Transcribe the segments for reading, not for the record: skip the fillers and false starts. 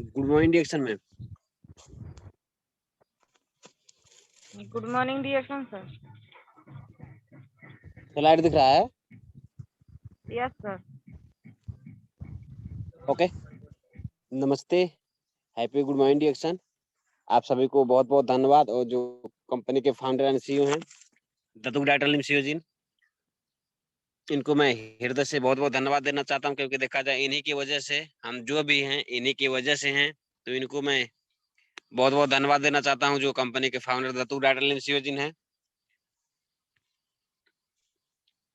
Good morning डिएक्शन में। Good morning डिएक्शन सर। स्लाइड दिख रहा है? Yes sir. ओके, नमस्ते, हैप्पी गुड मॉर्निंग डिएक्शन। आप सभी को बहुत बहुत धन्यवाद। और जो कंपनी के फाउंडर एंड सीईओ हैं दत्तू डाटा लिम सीईओ जी, इनको मैं हृदय से बहुत बहुत धन्यवाद देना चाहता हूं, क्योंकि देखा जाए इन्हीं की वजह से हम जो भी हैं, इन्हीं की वजह से हैं। तो इनको मैं बहुत बहुत धन्यवाद देना चाहता हूं, जो कंपनी के फाउंडर दत्तू डाटा लिम सीईओ जी हैं।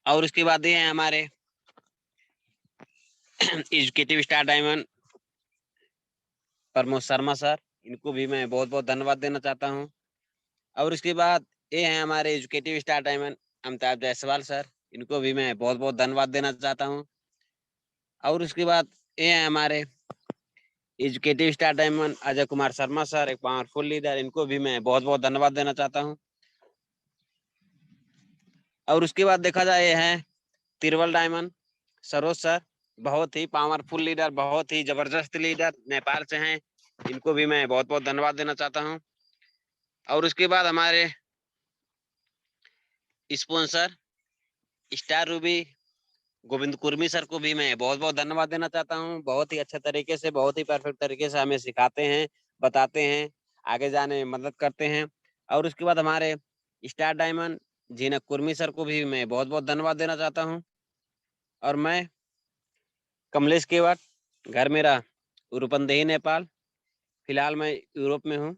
और उसके बाद ये हैं हमारे educative star diamond Pramod Sharma sir, इनको भी मैं बहुत बहुत धन्यवाद देना चाहता हूं। और उसके बाद ये हैं हमारे educative star diamond Amitabh Jaiswal sir, इनको भी मैं बहुत बहुत धन्यवाद देना चाहता हूं। और उसके बाद ये हैं हमारे educative star diamond Ajay Kumar Sharma sir, एक पावरफुल लीडर, इनको भी मैं बहुत बहुत धन्यवाद देना चाहता हूं। और उसके बाद देखा जाए ये हैं तिरवल डायमंड सरोज सर, बहुत ही पावरफुल लीडर, बहुत ही जबरदस्त लीडर, नेपाल से हैं, इनको भी मैं बहुत बहुत धन्यवाद देना चाहता हूं। और उसके बाद हमारे sponsor star Ruby Govind Kurmi sir को भी मैं बहुत बहुत धन्यवाद देना चाहता हूं। बहुत ही अच्छे तरीके से, बहुत ही परफेक्ट तरीके से हमें सिखाते हैं, बताते हैं, आगे जाने में मदद करते हैं। और उसके बाद हमारे स्टार डायमंड जीनक कुर्मी सर को भी मैं बहुत बहुत धन्यवाद देना चाहता हूं। और मैं कमलेश केवट, घर मेरा रूपंदेही नेपाल, फिलहाल मैं यूरोप में हूँ।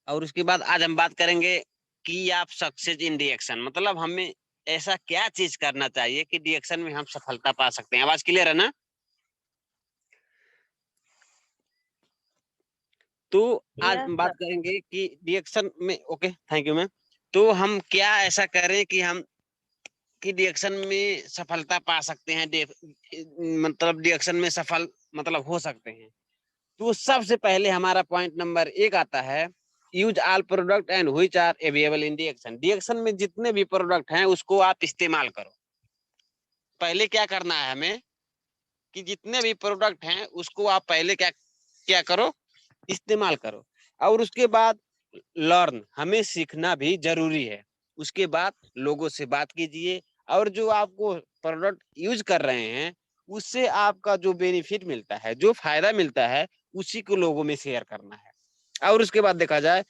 और उसके बाद आज हम बात करेंगे कि आप सक्सेस इन डिएक्शन, मतलब हमें ऐसा क्या चीज करना चाहिए कि डिएक्शन में हम सफलता पा सकते हैं। आवाज क्लियर है ना? तो आज हम बात करेंगे कि डिएक्शन में, ओके थैंक यू मैम, तो हम क्या ऐसा करें कि हम कि डिएक्शन में सफलता पा सकते हैं, मतलब डिएक्शन में सफल मतलब हो सकते हैं। तो सबसे पहले हमारा पॉइंट नंबर 1 आता है, use all product and which are available in डिएक्शन। डिएक्शन में जितने भी प्रोडक्ट हैं उसको आप इस्तेमाल करो। पहले क्या करना है हमें कि जितने भी प्रोडक्ट हैं उसको आप पहले क्या क्या करो, इस्तेमाल करो। और उसके बाद लर्न, हमें सीखना भी जरूरी है। उसके बाद लोगों से बात कीजिए, और जो आपको प्रोडक्ट यूज कर रहे हैं उससे आपका जो बेनिफिट मिलता है, जो फायदा मिलता है, उसी को लोगों में शेयर करना है। और उसके बाद देखा जाए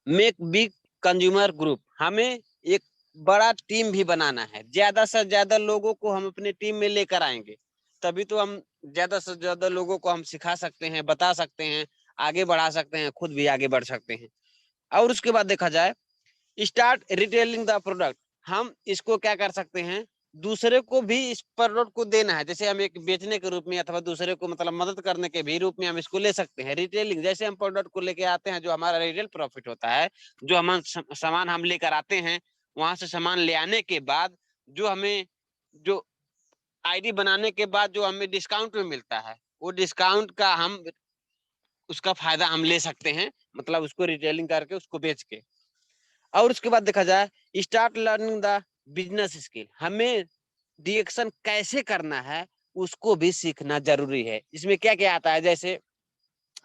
मेक बिग कंज्यूमर ग्रुप, हमें एक बड़ा टीम भी बनाना है। ज्यादा से ज्यादा लोगों को हम अपने टीम में लेकर आएंगे, तभी तो हम ज्यादा से ज्यादा लोगों को हम सिखा सकते हैं, बता सकते हैं, आगे बढ़ा सकते हैं, खुद भी आगे बढ़ सकते हैं। और उसके बाद देखा जाए स्टार्ट रिटेलिंग द प्रोडक्ट, हम इसको क्या कर सकते हैं, दूसरे को भी इस प्रोडक्ट को देना है। जैसे हम एक बेचने के रूप में अथवा दूसरे को मतलब मदद करने के भी रूप में हम इसको ले सकते हैं। रिटेलिंग, जैसे हम प्रोडक्ट को लेके आते हैं, जो हमारा रिटेल प्रॉफिट होता है, जो हम सामान हम लेकर आते हैं, वहां से सामान ले आने के बाद जो हमें जो आईडी बनाने के बाद जो हमें डिस्काउंट में मिलता है, वो डिस्काउंट का हम उसका फायदा हम ले सकते हैं, मतलब उसको रिटेलिंग करके उसको बेच के। और उसके बाद देखा जाए start learning the business skill, हमें डिएक्शन कैसे करना है उसको भी सीखना जरूरी है। इसमें क्या क्या आता है, जैसे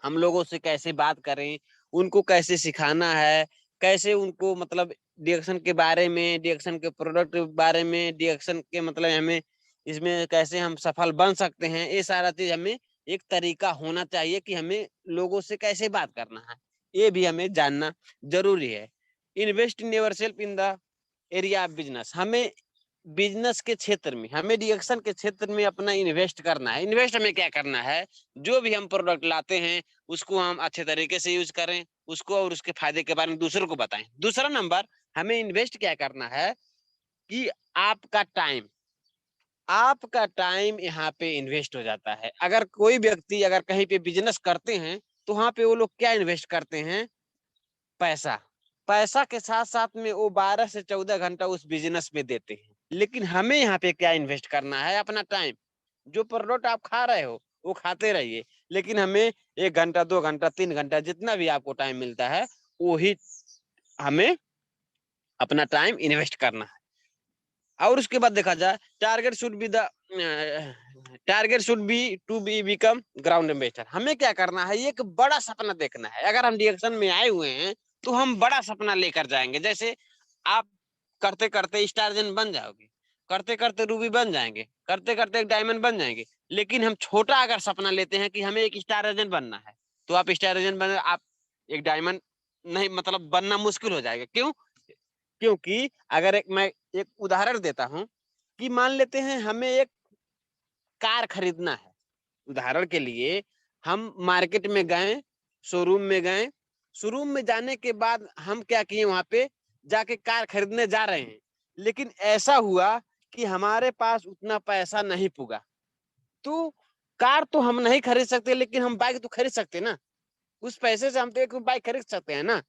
हम लोगों से कैसे बात करें, उनको कैसे सिखाना है, कैसे उनको मतलब डिएक्शन के बारे में, डिएक्शन के प्रोडक्ट के बारे में, डिएक्शन के मतलब हमें इसमें कैसे हम सफल बन सकते हैं, ये सारा चीज हमें एक तरीका होना चाहिए कि हमें लोगों से कैसे बात करना है, ये भी हमें जानना जरूरी है। Invest in your self in the area of business, हमें बिजनेस के क्षेत्र में, हमें डिएक्शन के क्षेत्र में अपना इन्वेस्ट करना है। इन्वेस्ट हमें क्या करना है, जो भी हम प्रोडक्ट लाते हैं उसको हम अच्छे तरीके से यूज करें, उसको और उसके फायदे के बारे में दूसरों को बताएं। दूसरा नंबर, हमें इन्वेस्ट क्या करना है कि आपका टाइम यहाँ पे इन्वेस्ट हो जाता है। अगर कोई व्यक्ति अगर कहीं पे बिजनेस करते हैं तो वहां पे वो लोग क्या इन्वेस्ट करते हैं, पैसा। पैसा के साथ साथ में वो 12 से 14 घंटा उस बिजनेस में देते हैं। लेकिन हमें यहाँ पे क्या इन्वेस्ट करना है, अपना टाइम। जो प्रोडक्ट आप खा रहे हो वो खाते रहिए, लेकिन हमें 1 घंटा 2 घंटा 3 घंटा जितना भी आपको टाइम मिलता है वो ही हमें अपना टाइम इन्वेस्ट करना है। और उसके बाद देखा जाए target should be to be become ground ambassador. हमें क्या करना है, एक बड़ा सपना देखना है। अगर हम डिरेक्शन में आए हुए हैं तो हम बड़ा सपना लेकर जाएंगे। जैसे आप करते करते स्टार एजेंट बन जाओगे, करते करते रूबी बन जाएंगे, करते करते एक डायमंड बन जाएंगे। लेकिन हम छोटा अगर सपना लेते हैं कि हमें एक स्टार एजेंट बनना है, तो आप स्टार एजेंट बने, आप एक डायमंड नहीं मतलब बनना मुश्किल हो जाएगा। क्यों? क्योंकि अगर मैं एक उदाहरण देता हूं कि मान लेते हैं हमें एक कार खरीदना है। उदाहरण के लिए हम मार्केट में गए, शोरूम में गए, शोरूम में जाने के बाद हम क्या किए, वहां पे जाके कार खरीदने जा रहे हैं। लेकिन ऐसा हुआ कि हमारे पास उतना पैसा नहीं पुगा। तो कार तो हम नहीं खरीद सकते, लेकिन हम बाइक तो खरीद सकते ना। उस पैसे से हम तो एक बाइक खरीद सकते हैं ना।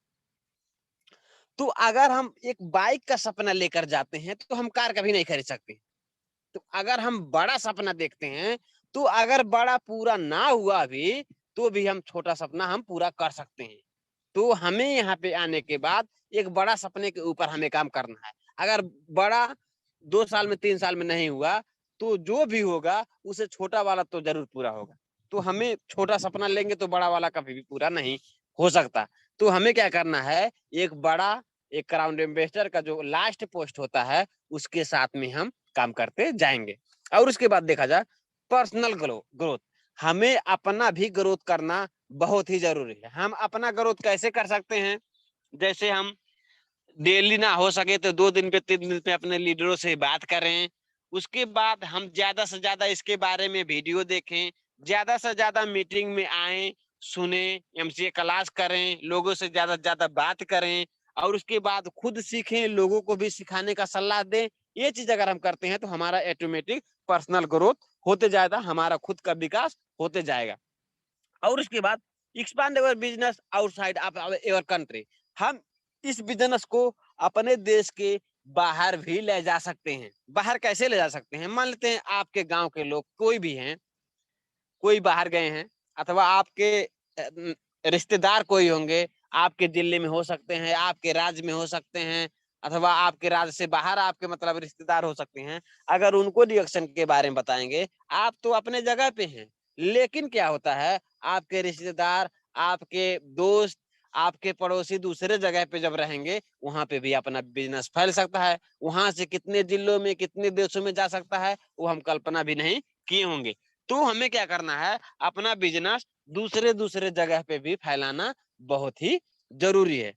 तो अगर हम एक बाइक का सपना लेकर जाते हैं तो हम कार कभी नहीं खरीद सकते। तो अगर हम बड़ा सपना देखते हैं, तो अगर बड़ा पूरा ना हुआ भी तो भी हम छोटा सपना हम पूरा कर सकते हैं। तो हमें यहाँ पे आने के बाद एक बड़ा सपने के ऊपर हमें काम करना है। अगर बड़ा 2 साल में 3 साल में नहीं हुआ तो जो भी होगा उसे छोटा वाला तो जरूर पूरा होगा। तो हमें छोटा सपना लेंगे तो बड़ा वाला कभी भी पूरा नहीं हो सकता। तो हमें क्या करना है, एक बड़ा एक क्राउन एम्बेसडर का जो लास्ट पोस्ट होता है उसके साथ में हम काम करते जाएंगे। और उसके बाद देखा जाए पर्सनल ग्रोथ, हमें अपना भी ग्रोथ करना बहुत ही जरूरी है। हम अपना ग्रोथ कैसे कर सकते हैं? जैसे हम डेली ना हो सके तो 2 दिन पे 3 दिन पे अपने लीडरों से बात करें। उसके बाद हम ज्यादा से ज्यादा इसके बारे में वीडियो देखें, ज्यादा से ज्यादा मीटिंग में आए, सुने, एमसीए क्लास करें, लोगों से ज्यादा बात करें और उसके बाद खुद सीखें, लोगों को भी सिखाने का सलाह दें। ये चीज अगर हम करते हैं तो हमारा ऑटोमेटिक पर्सनल ग्रोथ होते जाएगा, हमारा खुद का विकास होते जाएगा। और उसके बाद expand our business outside of our country, हम इस बिजनेस को अपने देश के बाहर भी ले जा सकते हैं। बाहर कैसे ले जा सकते हैं? मान लेते हैं आपके गांव के लोग कोई भी हैं, कोई बाहर गए हैं, अथवा आपके रिश्तेदार कोई होंगे, आपके जिले में हो सकते हैं, आपके राज्य में हो सकते हैं, अथवा आपके राज्य से बाहर आपके मतलब रिश्तेदार हो सकते हैं। अगर उनको डिडक्शन के बारे में बताएंगे, आप तो अपने जगह पे हैं, लेकिन क्या होता है आपके रिश्तेदार, आपके दोस्त, आपके पड़ोसी दूसरे जगह पे जब रहेंगे, वहां पे भी अपना बिजनेस फैल सकता है। वहां से कितने जिलों में कितने देशों में जा सकता है वो हम कल्पना भी नहीं किए होंगे। तो हमें क्या करना है, अपना बिजनेस दूसरे दूसरे जगह पे भी फैलाना बहुत ही जरूरी है।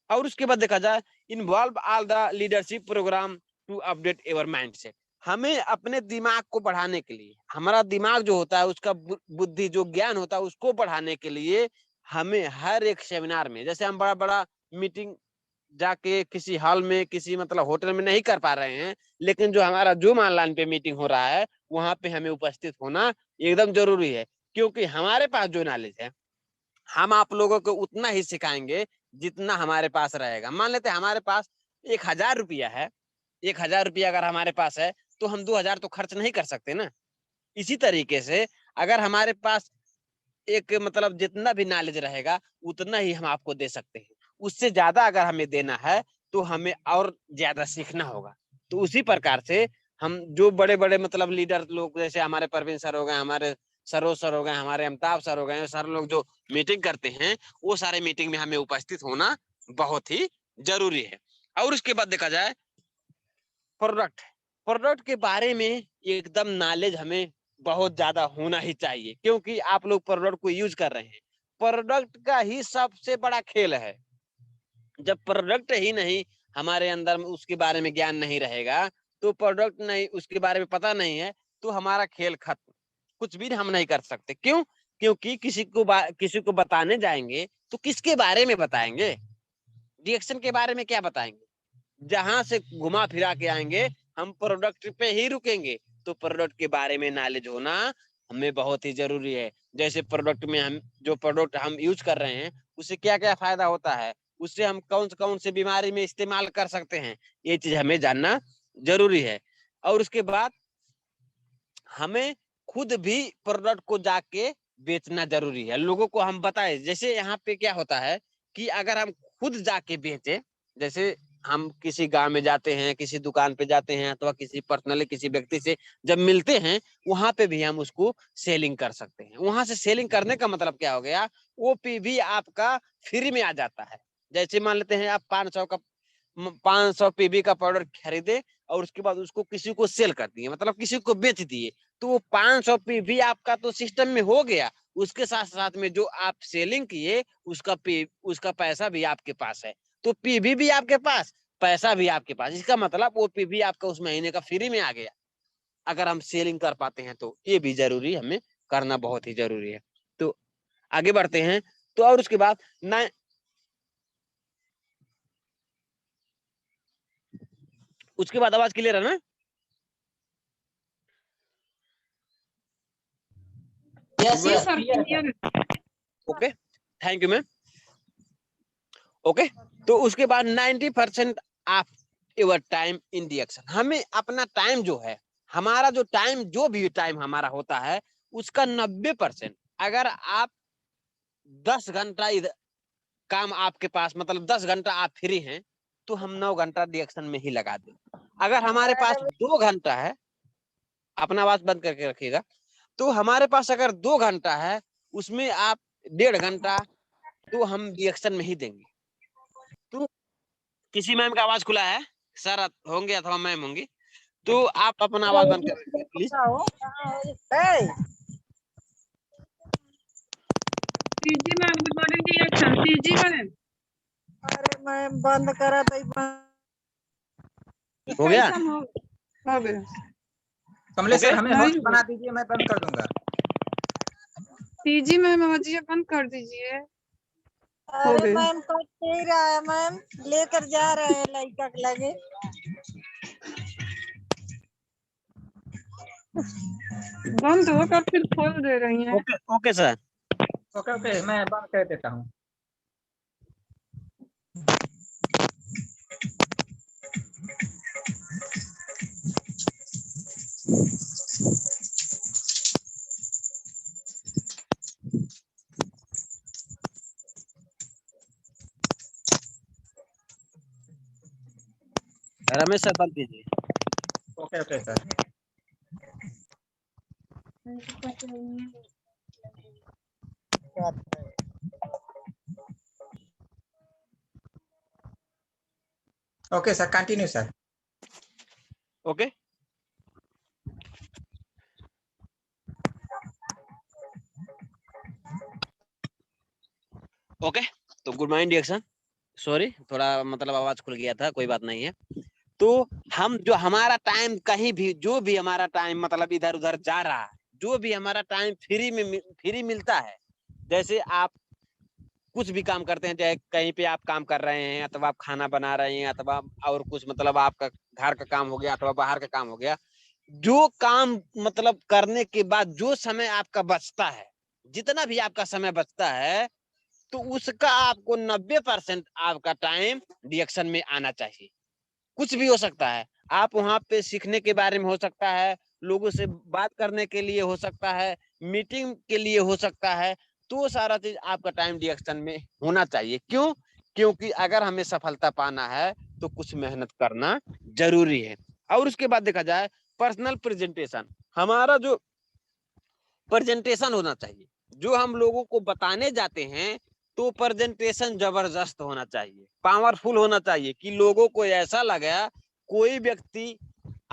और उसके बाद देखा जाए involve all the leadership program to update ever mindset, हमें अपने दिमाग को बढ़ाने के लिए, हमारा दिमाग जो होता है उसका बुद्धि जो ज्ञान होता है उसको बढ़ाने के लिए हमें हर एक सेमिनार में, जैसे हम बड़ा बड़ा मीटिंग जाके किसी हॉल में किसी मतलब होटल में नहीं कर पा रहे हैं, लेकिन जो हमारा जूम ऑनलाइन पे मीटिंग हो रहा है वहां पे हमें उपस्थित होना एकदम जरूरी है। क्योंकि हमारे पास जो नॉलेज है हम आप लोगों को उतना ही सिखाएंगे जितना हमारे पास रहेगा। मान लेते हैं हमारे पास 1,000 रुपया है, 1,000 रुपया अगर हमारे पास है तो हम 2,000 तो खर्च नहीं कर सकते ना। इसी तरीके से अगर हमारे पास एक मतलब जितना भी नॉलेज रहेगा उतना ही हम आपको दे सकते हैं। उससे ज्यादा अगर हमें देना है तो हमें और ज्यादा सीखना होगा। तो उसी प्रकार से हम जो बड़े बड़े मतलब लीडर लोग जैसे हमारे परवीन सर हो गए, हमारे सरोज सर हो गए, हमारे अमिताभ सर हो गए, सर लोग जो मीटिंग करते हैं वो सारे मीटिंग में हमें उपस्थित होना बहुत ही जरूरी है। और उसके बाद देखा जाए प्रोडक्ट, प्रोडक्ट के बारे में एकदम नॉलेज हमें बहुत ज्यादा होना ही चाहिए। क्योंकि आप लोग प्रोडक्ट को यूज कर रहे हैं, प्रोडक्ट का ही सबसे बड़ा खेल है। जब प्रोडक्ट ही नहीं हमारे अंदर में उसके बारे में ज्ञान नहीं रहेगा, तो प्रोडक्ट नहीं उसके बारे में पता नहीं है, तो हमारा खेल खत्म, कुछ भी हम नहीं कर सकते। क्यों? क्योंकि किसी को बताने जाएंगे तो किसके बारे में बताएंगे? रिएक्शन के बारे में क्या बताएंगे? जहां से घुमा फिरा के आएंगे हम प्रोडक्ट पे ही रुकेंगे। तो प्रोडक्ट के बारे में नॉलेज होना हमें बहुत ही जरूरी है। जैसे प्रोडक्ट में हम जो प्रोडक्ट हम यूज कर रहे हैं उससे क्या क्या फायदा होता है, उससे हम कौन से बीमारी में इस्तेमाल कर सकते हैं, ये चीज हमें जानना जरूरी है। और उसके बाद हमें खुद भी प्रोडक्ट को जाके बेचना जरूरी है, लोगों को हम बताएं। जैसे यहाँ पे क्या होता है कि अगर हम खुद जाके बेचे, जैसे हम किसी गांव में जाते हैं, किसी दुकान पे जाते हैं, अथवा किसी पर्सनली किसी व्यक्ति से जब मिलते हैं, वहां पे भी हम उसको सेलिंग कर सकते हैं। वहां से सेलिंग करने का मतलब क्या हो गया, ओपी भी आपका फ्री में आ जाता है। जैसे मान लेते हैं आप 500 पीबी का पाउडर खरीदे और उसके बाद उसको किसी को सेल कर दिए, मतलब किसी को बेच दिए, तो वो 500 पीबी आपका तो सिस्टम में हो गया। उसके साथ साथ में जो आप सेलिंग किए उसका पैसा भी आपके पास है। तो पीबी भी आपके पास, पैसा भी आपके पास। इसका मतलब वो पीबी आपका उस महीने का फ्री में आ गया। अगर हम सेलिंग कर पाते हैं तो ये भी जरूरी, हमें करना बहुत ही जरूरी है। तो आगे बढ़ते हैं। तो और उसके बाद ना, उसके बाद आवाज क्लियर है ना? यस जी sir sir, clear clear. Okay, thank you ma'am. Okay, तो उसके बाद 90% of your time in the action. हमें अपना टाइम जो है, हमारा जो टाइम, जो भी टाइम हमारा होता है, उसका 90%, अगर आप 10 घंटा इधर काम आपके पास, मतलब 10 घंटा आप फ्री हैं, तो हम 9 घंटा रिएक्शन में ही लगा दें। अगर हमारे पास 2 घंटा है, अपना आवाज बंद करके रखिएगा, तो हमारे पास अगर 2 घंटा है, उसमें आप 1.5 घंटा तो हम रिएक्शन में ही देंगे। तो किसी मैम का आवाज खुला है? सर होंगे अथवा मैम होंगी, तो आप अपना आवाज बंद कर रखिए please. CG ma'am, good morning reaction. CG ma'am, अरे मैं बंद करा तो हो गया? हो गया। कमलेश ओके, सर हमें होस्ट बना दीजिए, मैं बंद कर दूंगा। सीजी मैम, आवाजिए बंद कर दीजिए। अरे मैम कट नहीं रहा है मैम, लेकर जा रहे हैं लड़का के लगे। बंद होगा फिर खोल दे रही हैं। Okay, okay sir. Okay okay, मैं बंद कर देता हूँ। रमेश सर बंद कीजिए। Okay okay sir. Okay sir, continue sir. Okay, okay, तो गुड मॉर्निंग रिएक्शन। सॉरी, थोड़ा मतलब आवाज खुल गया था, कोई बात नहीं है। तो हम जो हमारा टाइम कहीं भी, जो भी हमारा टाइम मतलब इधर उधर जा रहा है, जो भी हमारा टाइम फ्री मिलता है, जैसे आप कुछ भी काम करते हैं, चाहे कहीं पे आप काम कर रहे हैं, अथवा आप खाना बना रहे हैं, अथवा और कुछ मतलब आपका घर का काम हो गया, अथवा बाहर का काम हो गया, जो काम मतलब करने के बाद जो समय आपका बचता है, जितना भी आपका समय बचता है, तो उसका आपको 90% आपका टाइम रिएक्शन में आना चाहिए। कुछ भी हो सकता है, आप वहां पे सीखने के बारे में हो सकता है, लोगों से बात करने के लिए हो सकता है, मीटिंग के लिए हो सकता है, तो सारा चीज आपका टाइम रिएक्शन में होना चाहिए। क्यों? क्योंकि अगर हमें सफलता पाना है तो कुछ मेहनत करना जरूरी है। और उसके बाद देखा जाए पर्सनल प्रेजेंटेशन, हमारा जो प्रेजेंटेशन होना चाहिए, जो हम लोगों को बताने जाते हैं, तो प्रेजेंटेशन जबरदस्त होना चाहिए, पावरफुल होना चाहिए, कि लोगों को ऐसा लगा कोई व्यक्ति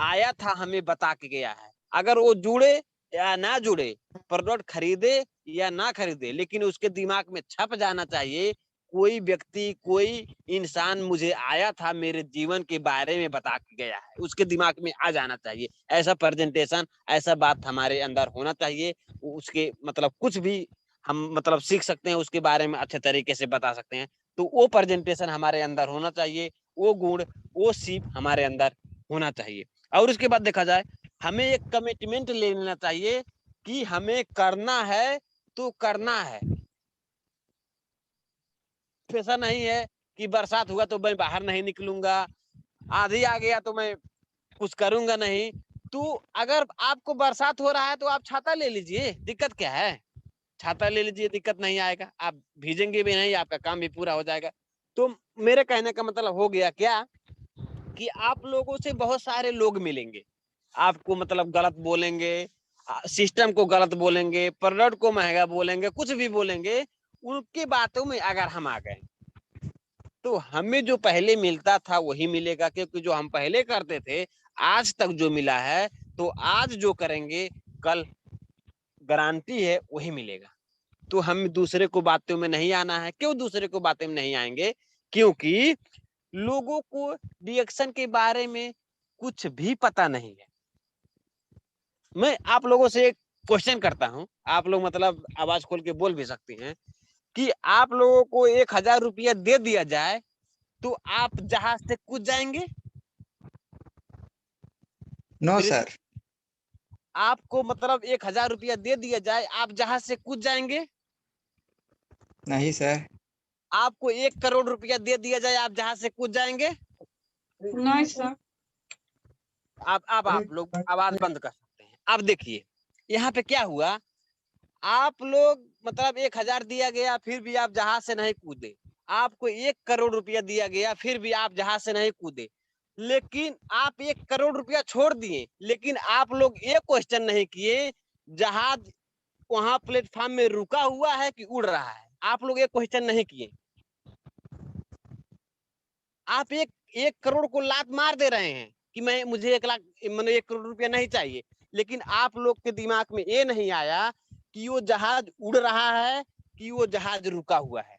आया था हमें बता के गया है। अगर वो जुड़े या ना जुड़े, प्रोडक्ट खरीदे या ना खरीदे, लेकिन उसके दिमाग में छप जाना चाहिए, कोई व्यक्ति, कोई इंसान मुझे आया था, मेरे जीवन के बारे में बता के गया है, उसके दिमाग में आ जाना चाहिए। ऐसा प्रेजेंटेशन, ऐसा बात हमारे अंदर होना चाहिए। उसके मतलब कुछ भी हम मतलब सीख सकते हैं, उसके बारे में अच्छे तरीके से बता सकते हैं। तो वो प्रेजेंटेशन हमारे अंदर होना चाहिए, वो गुण, वो सीप हमारे अंदर होना चाहिए। और उसके बाद देखा जाए, हमें एक कमिटमेंट ले लेना चाहिए कि हमें करना है तो करना है। ऐसा नहीं है कि बरसात हुआ तो मैं बाहर नहीं निकलूंगा, आंधी आ गया तो मैं कुछ करूंगा नहीं। तो अगर आपको बरसात हो रहा है तो आप छाता ले लीजिए, दिक्कत क्या है? छाता ले लीजिए, दिक्कत नहीं आएगा, आप भीजेंगे भी नहीं, आपका काम भी पूरा हो जाएगा। तो मेरे कहने का मतलब हो गया क्या कि आप लोगों से बहुत सारे लोग मिलेंगे, आपको मतलब गलत बोलेंगे, सिस्टम को गलत बोलेंगे, प्रोडक्ट को महंगा बोलेंगे, कुछ भी बोलेंगे। उनकी बातों में अगर हम आ गए तो हमें जो पहले मिलता था वही मिलेगा, क्योंकि जो हम पहले करते थे आज तक जो मिला है, तो आज जो करेंगे कल गारंटी है वही मिलेगा। तो हम दूसरे को बातों में नहीं आना है। क्यों दूसरे को बातें में नहीं आएंगे? क्योंकि लोगों को रिएक्शन के बारे में कुछ भी पता नहीं है। मैं आप लोगों से एक क्वेश्चन करता हूं, आप लोग मतलब आवाज खोल के बोल भी सकते हैं कि आप लोगों को 1000 रुपया दे दिया जाए तो आप जहाज से कूद जाएंगे? No sir. आपको मतलब 1000 रुपया दे दिया जाए, आप जहाज से कूद जाएंगे? नहीं सर। आपको 1 करोड़ रुपया दे दिया जाए, आप जहाज से कूद जाएंगे? नहीं सर। आप लोग आवाज बंद कर सकते हैं। अब देखिए यहाँ पे क्या हुआ, आप लोग मतलब 1000 दिया गया फिर भी आप जहाज से नहीं कूदे, आपको 1 करोड़ रुपया दिया गया फिर भी आप जहाज से नहीं कूदे, लेकिन आप 1 करोड़ रुपया छोड़ दिए, लेकिन आप लोग ये क्वेश्चन नहीं किए जहाज वहां प्लेटफॉर्म में रुका हुआ है कि उड़ रहा है। आप लोग ये क्वेश्चन नहीं किए। आप 1 करोड़ को लात मार दे रहे हैं कि मुझे 1 लाख मतलब 1 करोड़ रुपया नहीं चाहिए, लेकिन आप लोग के दिमाग में ये नहीं आया कि वो जहाज उड़ रहा है कि वो जहाज रुका हुआ है।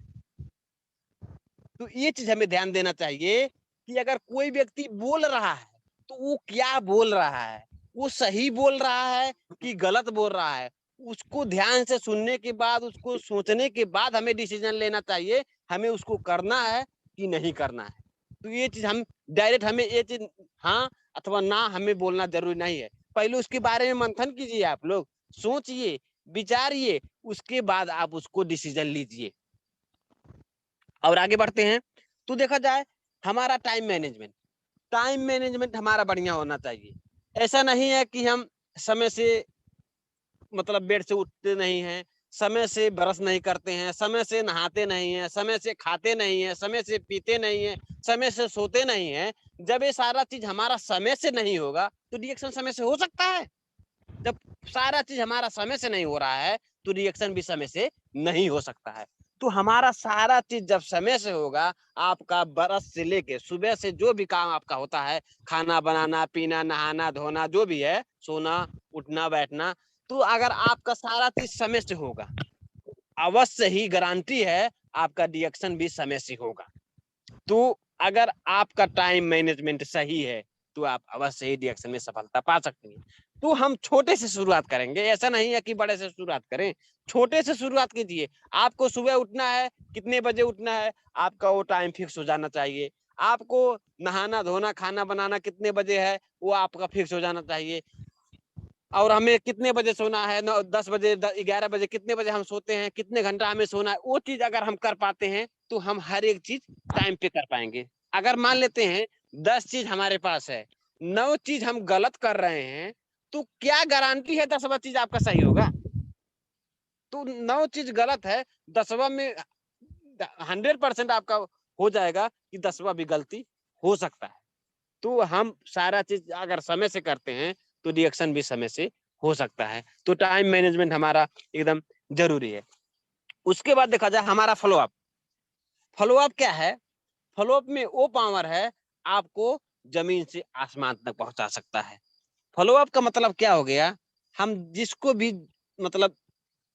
तो ये चीज हमें ध्यान देना चाहिए कि अगर कोई व्यक्ति बोल रहा है तो वो क्या बोल रहा है, वो सही बोल रहा है कि गलत बोल रहा है, उसको ध्यान से सुनने के बाद, उसको सोचने के बाद हमें डिसीजन लेना चाहिए, हमें उसको करना है कि नहीं करना है। तो ये चीज हम डायरेक्ट हमें ये चीज हाँ अथवा ना हमें बोलना जरूरी नहीं है। पहले उसके बारे में मंथन कीजिए, आप लोग सोचिए, विचारिए, उसके बाद आप उसको डिसीजन लीजिए। और आगे बढ़ते हैं तो देखा जाए हमारा टाइम मैनेजमेंट हमारा बढ़िया होना चाहिए। ऐसा नहीं है कि हम समय से मतलब बेड से उठते नहीं हैं, समय से ब्रश नहीं करते हैं, समय से नहाते नहीं हैं, समय से खाते नहीं हैं, समय से पीते नहीं हैं, समय से सोते नहीं हैं। जब ये सारा चीज हमारा समय से नहीं होगा तो रिएक्शन समय से हो सकता है? जब सारा चीज हमारा समय से नहीं हो रहा है तो रिएक्शन भी समय से नहीं हो सकता है। तो हमारा सारा चीज जब समय से होगा, आपका ब्रश से लेके सुबह से जो भी काम आपका होता है, खाना बनाना, पीना, नहाना, धोना, जो भी है, सोना, उठना, बैठना, तो अगर आपका सारा चीज समय से होगा, अवश्य ही गारंटी है आपका रिएक्शन भी समय से होगा। तो अगर आपका टाइम मैनेजमेंट सही है तो आप अवश्य ही रिएक्शन में सफलता पा सकते हैं। तो हम छोटे से शुरुआत करेंगे, ऐसा नहीं है कि बड़े से शुरुआत करें, छोटे से शुरुआत कीजिए। आपको सुबह उठना है, कितने बजे उठना है, आपका वो टाइम फिक्स हो जाना चाहिए। आपको नहाना, धोना, खाना बनाना कितने बजे है, वो आपका फिक्स हो जाना चाहिए। और हमें कितने बजे सोना है, 10 बजे, 11 बजे, कितने बजे हम सोते हैं, कितने घंटा हमें सोना है, वो चीज अगर हम कर पाते हैं तो हम हर एक चीज टाइम पे कर पाएंगे। अगर मान लेते हैं 10 चीज हमारे पास है, 9 चीज हम गलत कर रहे हैं, तो क्या गारंटी है 10वां चीज आपका सही होगा? तो 9 चीज गलत है, 10वां में 100% आपका हो जाएगा कि 10वां भी गलती हो सकता है। तो हम सारा चीज अगर समय से करते हैं तो रिएक्शन भी समय से हो सकता है। तो टाइम मैनेजमेंट हमारा एकदम जरूरी है। उसके बाद देखा जाए हमारा फॉलोअप। फॉलोअप क्या है? फॉलोअप में वो पावर है आपको जमीन से आसमान तक पहुंचा सकता है। फॉलोअप का मतलब क्या हो गया? हम जिसको भी मतलब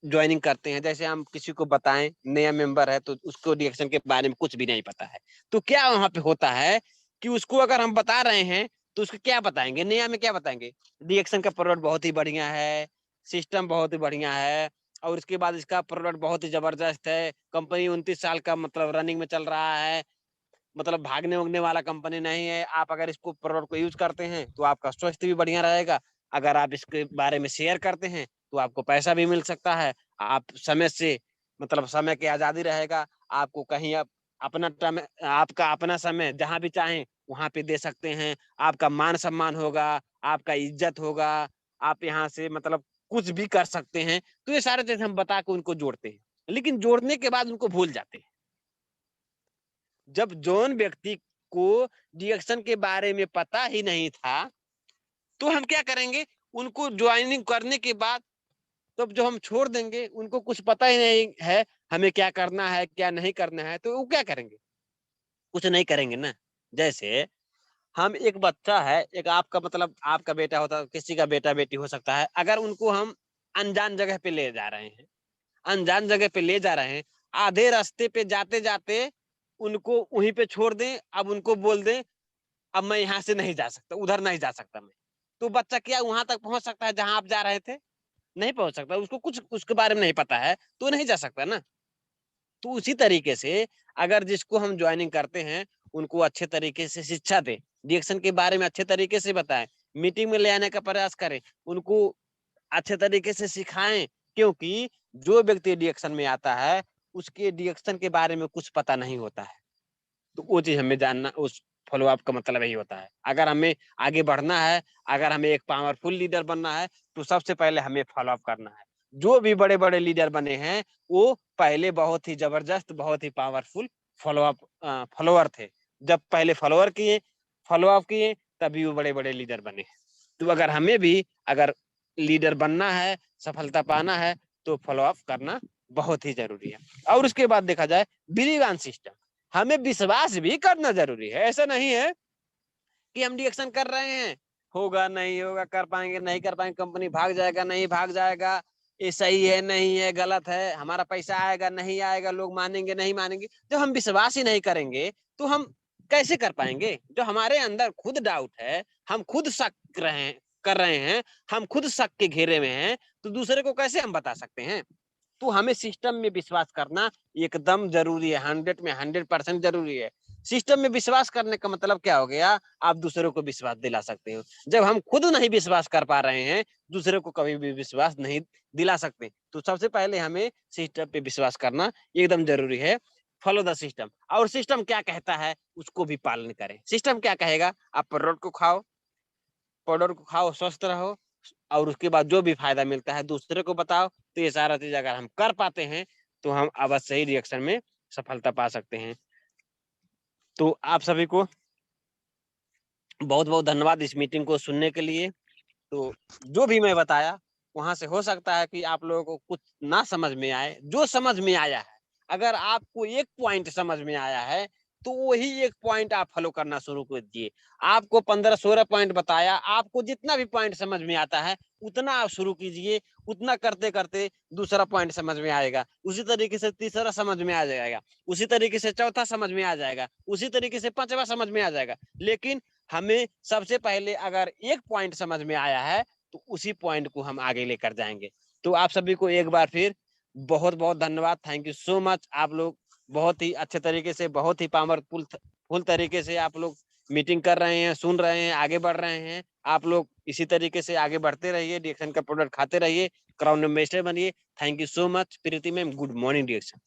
ज्वाइनिंग करते हैं, जैसे हम किसी को बताएं नया मेंबर है तो उसको रिएक्शन के बारे में कुछ भी नहीं पता है, तो क्या वहां पे होता है कि उसको अगर हम बता रहे हैं तो उसको क्या बताएंगे, नया में क्या बताएंगे? रिएक्शन का प्रोडक्ट बहुत ही बढ़िया है, सिस्टम बहुत ही बढ़िया है, और उसके बाद इसका प्रोडक्ट बहुत ही जबरदस्त है, कंपनी 29 साल का मतलब रनिंग में चल रहा है, मतलब भागने उगने वाला कंपनी नहीं है। आप अगर इसको प्रोडक्ट को यूज करते हैं तो आपका स्वास्थ्य भी बढ़िया रहेगा। अगर आप इसके बारे में शेयर करते हैं तो आपको पैसा भी मिल सकता है। आप समय से मतलब समय की आजादी रहेगा, आपको कहीं आप अपना टाइम, आपका अपना समय जहां भी चाहें वहां पे दे सकते हैं। आपका मान सम्मान होगा, आपका इज्जत होगा, आप यहाँ से मतलब कुछ भी कर सकते हैं। तो ये सारे चीज हम बता के उनको जोड़ते हैं, लेकिन जोड़ने के बाद उनको भूल जाते हैं। जब जौन व्यक्ति को रिएक्शन के बारे में पता ही नहीं था, तो हम क्या करेंगे, उनको ज्वाइनिंग करने के बाद तो जो हम छोड़ देंगे, उनको कुछ पता ही नहीं है हमें क्या करना है क्या नहीं करना है, तो वो क्या करेंगे, कुछ नहीं करेंगे ना। जैसे हम एक बच्चा है, एक आपका मतलब आपका बेटा होता है, किसी का बेटा बेटी हो सकता है, अगर उनको हम अनजान जगह पे ले जा रहे हैं, अनजान जगह पे ले जा रहे हैं, आधे रास्ते पे जाते जाते उनको वहीं पे छोड़ दें, अब उनको बोल दें अब मैं यहाँ से नहीं जा सकता, उधर नहीं जा सकता मैं, तो बच्चा क्या वहां तक पहुंच सकता है जहां आप जा रहे थे? नहीं पहुंच सकता, उसको कुछ उसके बारे में नहीं पता है, तो नहीं जा सकता ना। तो उसी तरीके से अगर जिसको हम ज्वाइनिंग करते हैं उनको अच्छे तरीके से शिक्षा दे, रिएक्शन के बारे में अच्छे तरीके से बताएं, मीटिंग में ले आने का प्रयास करें, उनको अच्छे तरीके से सिखाएं, क्योंकि जो व्यक्ति रिएक्शन में आता है उसके रिएक्शन के बारे में कुछ पता नहीं होता है, तो वो चीज हमें जानना, उस फॉलो अप का मतलब यही होता है। अगर हमें आगे बढ़ना है, अगर हमें एक पावरफुल लीडर बनना है, तो सबसे पहले हमें फॉलो अप करना है। जो भी बड़े बड़े लीडर बने हैं वो पहले बहुत ही जबरदस्त, बहुत ही पावरफुल फॉलोअर थे। जब पहले फॉलोअर किए, फॉलो अप किए, तभी वो बड़े बड़े लीडर बने। तो अगर हमें भी अगर लीडर बनना है, सफलता पाना है, तो फॉलो अप करना बहुत ही जरूरी है। और उसके बाद देखा जाए बिलीव ऑन सिस्टम, हमें विश्वास भी करना जरूरी है। ऐसा नहीं है कि हम रिएक्शन कर रहे हैं, होगा नहीं होगा, कर पाएंगे नहीं कर पाएंगे, कंपनी भाग जाएगा नहीं भाग जाएगा, ये सही है नहीं है, गलत है, हमारा पैसा आएगा नहीं आएगा, लोग मानेंगे नहीं मानेंगे। जब हम विश्वास ही नहीं करेंगे तो हम कैसे कर पाएंगे? जो हमारे अंदर खुद डाउट है, हम खुद शक कर रहे हैं, हम खुद शक के घेरे में हैं, तो दूसरे को कैसे हम बता सकते हैं? तो हमें सिस्टम में विश्वास करना एकदम जरूरी है, 100 में 100% जरूरी है। सिस्टम में विश्वास करने का मतलब क्या हो गया? आप दूसरों को विश्वास दिला सकते हो। जब हम खुद नहीं विश्वास कर पा रहे हैं, दूसरे को कभी भी विश्वास नहीं दिला सकते। तो सबसे पहले हमें सिस्टम पे विश्वास करना एकदम जरूरी है। फॉलो द सिस्टम, और सिस्टम क्या कहता है उसको भी पालन करें। सिस्टम क्या कहेगा? आप पाउडर को खाओ, पाउडर को खाओ, स्वस्थ रहो, और उसके बाद जो भी फायदा मिलता है दूसरे को बताओ। तो ये सारा चीज अगर हम कर पाते हैं तो हम अवश्य ही रिएक्शन में सफलता पा सकते हैं। तो आप सभी को बहुत बहुत धन्यवाद इस मीटिंग को सुनने के लिए। तो जो भी मैं बताया वहां से हो सकता है कि आप लोगों को कुछ ना समझ में आए, जो समझ में आया है, अगर आपको एक पॉइंट समझ में आया है तो वही एक पॉइंट आप फॉलो करना शुरू कर दिए। आपको 15-16 पॉइंट बताया, आपको जितना भी पॉइंट समझ में आता है उतना आप शुरू कीजिए। उतना करते करते दूसरा पॉइंट समझ में आएगा, उसी तरीके से तीसरा समझ में आ जाएगा, उसी तरीके से चौथा समझ में आ जाएगा, उसी तरीके से पांचवा समझ में आ जाएगा। लेकिन हमें सबसे पहले अगर एक पॉइंट समझ में आया है तो उसी पॉइंट को हम आगे लेकर जाएंगे। तो आप सभी को एक बार फिर बहुत बहुत धन्यवाद, थैंक यू सो मच। आप लोग बहुत ही अच्छे तरीके से, बहुत ही पावरफुल तरीके से आप लोग मीटिंग कर रहे हैं, सुन रहे हैं, आगे बढ़ रहे हैं। आप लोग इसी तरीके से आगे बढ़ते रहिए, रिएक्शन का प्रोडक्ट खाते रहिए, क्राउन एम्बेसडर बनिए। Thank you so much Preeti ma'am, good morning reaction.